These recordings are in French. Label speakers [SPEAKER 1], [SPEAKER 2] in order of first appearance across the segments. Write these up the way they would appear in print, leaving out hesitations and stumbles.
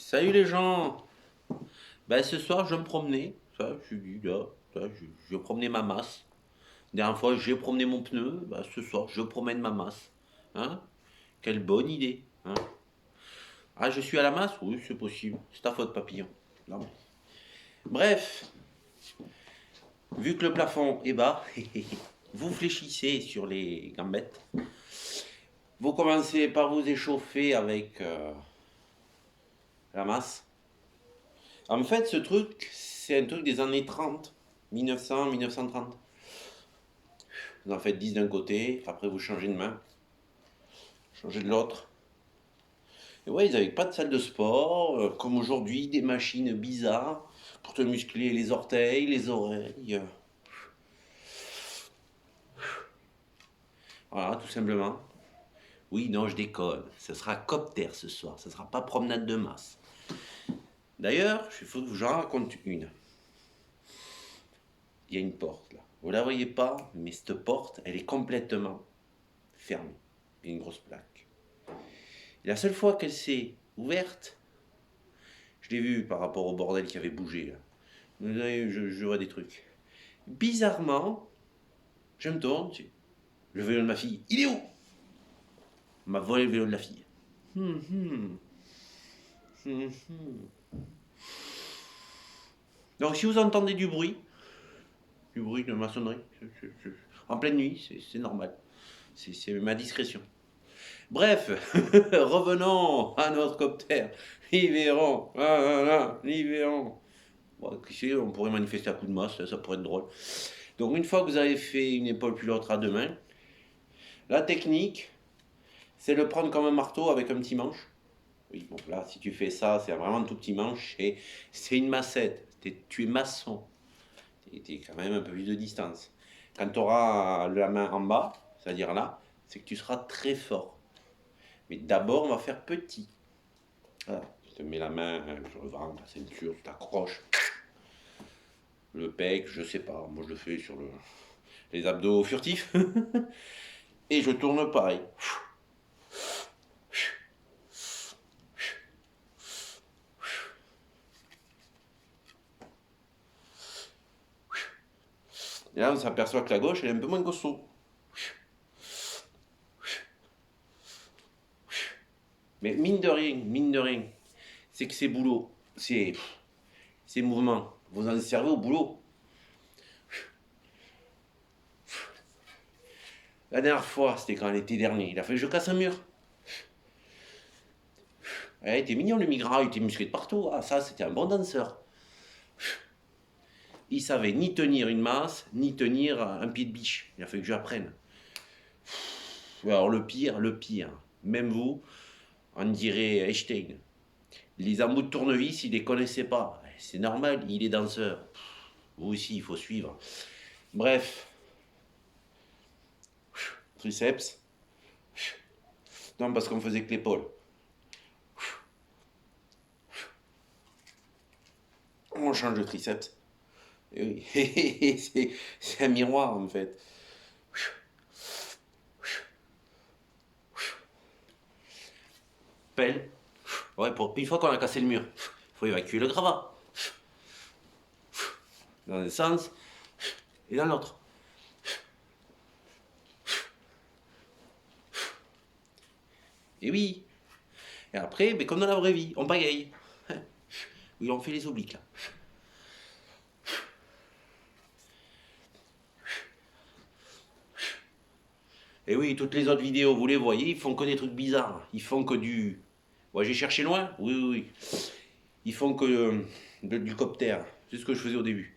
[SPEAKER 1] Salut les gens! Ben, ce soir, je me promenais. Ça, je suis dit, là, ça, je promenais ma masse. Dernière fois, j'ai promené mon pneu. Ben, ce soir, je promène ma masse. Hein? Quelle bonne idée. Hein? Ah, je suis à la masse? Oui, c'est possible. C'est ta faute, papillon. Non. Bref, vu que le plafond est bas, vous fléchissez sur les gambettes. Vous commencez par vous échauffer avec la masse. En fait, ce truc, c'est un truc des années 30, 1900, 1930. Vous en faites 10 d'un côté, après vous changez de main, changez de l'autre. Et ouais, ils n'avaient pas de salle de sport, comme aujourd'hui, des machines bizarres pour te muscler les orteils, les oreilles. Voilà, tout simplement. Oui, non, je déconne. Ce sera copter ce soir, ce sera pas promenade de masse. D'ailleurs, il faut que j'en raconte une. Il y a une porte là. Vous la voyez pas, mais cette porte, elle est complètement fermée. Il y a une grosse plaque. Et la seule fois qu'elle s'est ouverte, je l'ai vu par rapport au bordel qui avait bougé là. Je vois des trucs. Bizarrement, je me tourne, le vélo de ma fille, il est où? On m'a volé le vélo de la fille. Hum, hum. Hum, hum. Donc si vous entendez du bruit de maçonnerie, en pleine nuit, c'est normal. C'est ma discrétion. Bref, revenons à notre copter. Libérons, libérons. Bon, on pourrait manifester à coup de masse, ça pourrait être drôle. Donc une fois que vous avez fait une épaule puis l'autre à deux mains, la technique, c'est le prendre comme un marteau avec un petit manche. Oui, bon là, si tu fais ça, c'est vraiment un tout petit manche, et c'est une massette. Tu es maçon. Tu es quand même un peu plus de distance. Quand tu auras la main en bas, c'est-à-dire là, c'est que tu seras très fort. Mais d'abord, on va faire petit. Voilà. Tu te mets la main sur le ventre, la ceinture, tu t'accroches. Le pec, je sais pas. Moi, je le fais sur les abdos furtifs. Et je tourne pareil. Et là, on s'aperçoit que la gauche, elle est un peu moins costaud. Mais mine de rien, c'est que ces boulots, ces mouvements, vous en servez au boulot. La dernière fois, c'était quand l'été dernier, il a fallu que je casse un mur. Il était mignon le migrant, il était musclé de partout. Ah, ça, c'était un bon danseur. Il savait ni tenir une masse, ni tenir un pied de biche. Il a fallu que j'apprenne. Alors le pire, même vous, on dirait Einstein. Les embouts de tournevis, il les connaissait pas. C'est normal, il est danseur. Vous aussi, il faut suivre. Bref. Triceps. Non, parce qu'on faisait que l'épaule. On change de triceps. Et oui, c'est un miroir en fait. Pelle. Ouais, une fois qu'on a cassé le mur, il faut évacuer le gravat. Dans un sens et dans l'autre. Et oui. Et après, mais comme dans la vraie vie, on pagaille. Oui, on fait les obliques là. Et oui, toutes les autres vidéos, vous les voyez, ils font que des trucs bizarres. Ils font que du. Ouais, j'ai cherché loin. Oui, oui, oui. Ils font que du copter. C'est ce que je faisais au début.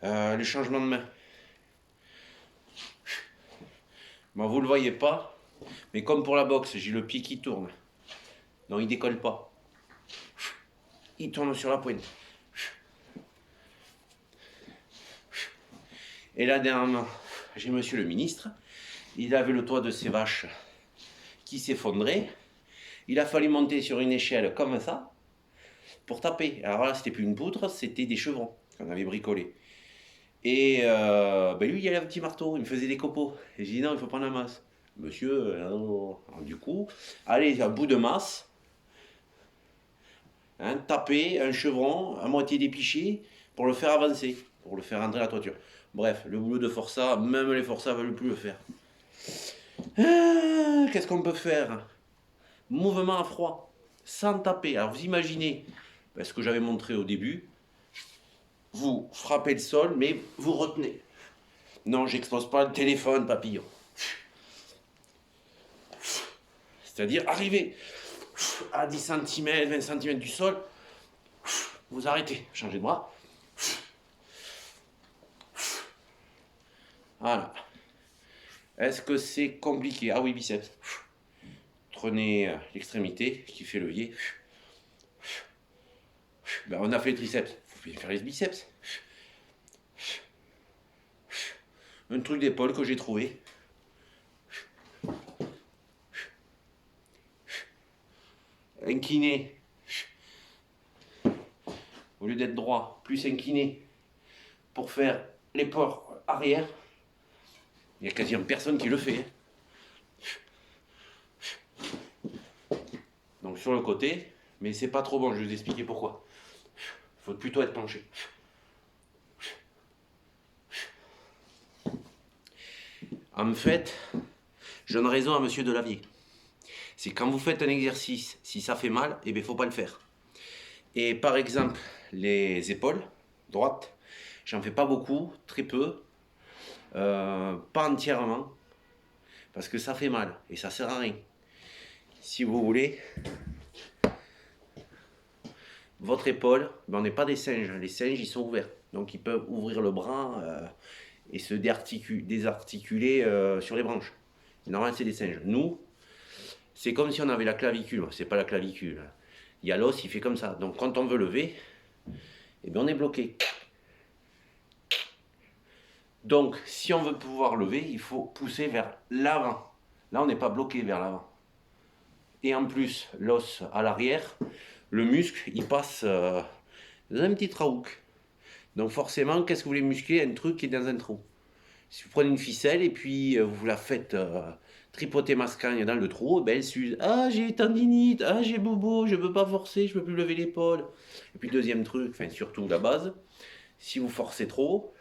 [SPEAKER 1] Le changement de main. Bon, vous le voyez pas, mais comme pour la boxe, j'ai le pied qui tourne. Non, il décolle pas. Il tourne sur la pointe. Et là, dernièrement, j'ai monsieur le ministre. Il avait le toit de ses vaches qui s'effondrait. Il a fallu monter sur une échelle comme ça pour taper. Alors là, c'était plus une poutre, c'était des chevrons qu'on avait bricolés. Et ben lui, il avait un petit marteau, il me faisait des copeaux. Et j'ai dit non, il faut prendre la masse. Monsieur, non. Alors, du coup, allez, à bout de masse, hein, taper un chevron à moitié dépiché pour le faire avancer, pour le faire rentrer à la toiture. Bref, le boulot de forçat, même les forçats ne veulent plus le faire. Qu'est-ce qu'on peut faire? Mouvement à froid, sans taper. Alors vous imaginez ce que j'avais montré au début. Vous frappez le sol, mais vous retenez. Non, j'expose pas le téléphone, papillon. C'est-à-dire arriver à 10 cm, 20 cm du sol, vous arrêtez, changez de bras. Voilà. Est-ce que c'est compliqué? Ah oui, biceps. Prenez l'extrémité qui fait levier. Ben, on a fait le triceps, il faut faire les biceps. Un truc d'épaule que j'ai trouvé. Incliné. Au lieu d'être droit, plus incliné pour faire l'épaule arrière. Il n'y a quasiment personne qui le fait. Donc sur le côté, mais c'est pas trop bon, je vais vous expliquer pourquoi. Il faut plutôt être penché. En fait, je donne raison à monsieur Delavier. C'est quand vous faites un exercice, si ça fait mal, eh bien, il ne faut pas le faire. Et par exemple, les épaules droites, j'en fais pas beaucoup, très peu, pas entièrement, parce que ça fait mal et ça sert à rien. Si vous voulez, votre épaule, ben on n'est pas des singes, les singes ils sont ouverts, donc ils peuvent ouvrir le bras et se désarticuler sur les branches. Normalement c'est des singes. Nous, c'est comme si on avait la clavicule, c'est pas la clavicule. Il y a l'os, il fait comme ça. Donc quand on veut lever, eh bien on est bloqué. Donc si on veut pouvoir lever, il faut pousser vers l'avant. Là on n'est pas bloqué vers l'avant. Et en plus, l'os à l'arrière, le muscle, il passe dans un petit trou. Donc forcément, qu'est-ce que vous voulez muscler? Un truc qui est dans un trou. Si vous prenez une ficelle et puis vous la faites tripoter mascagne dans le trou, ben elle s'use. Ah, j'ai tendinite, ah, j'ai bobo, je ne peux pas forcer, je ne peux plus lever l'épaule. Et puis deuxième truc, enfin surtout la base, si vous forcez trop,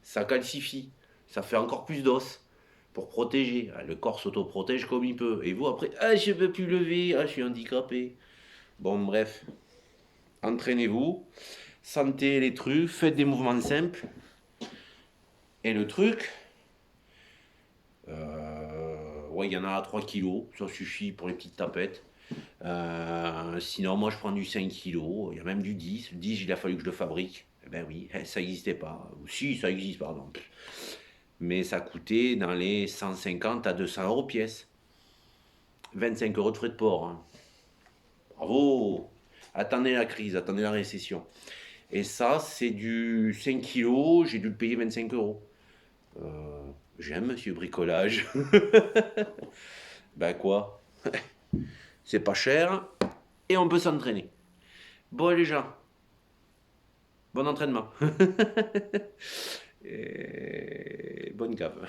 [SPEAKER 1] ça calcifie, ça fait encore plus d'os pour protéger. Le corps s'autoprotège comme il peut. Et vous après, ah, je ne peux plus lever, ah, je suis handicapé. Bon, bref, entraînez-vous, sentez les trucs, faites des mouvements simples. Et le truc, ouais, il y en a à 3 kilos, ça suffit pour les petites tapettes. Sinon, moi je prends du 5 kilos, il y a même du 10. Le 10, il a fallu que je le fabrique. Eh ben oui, ça n'existait pas. Ou si, ça existe, pardon. Mais ça coûtait dans les 150 à 200 euros pièce. 25 euros de frais de port. Hein. Bravo! Attendez la crise, attendez la récession. Et ça, c'est du 5 kilos, j'ai dû le payer 25 euros. J'aime monsieur bricolage. Ben quoi? C'est pas cher et on peut s'entraîner. Bon les gens, bon entraînement. Et bonne cave.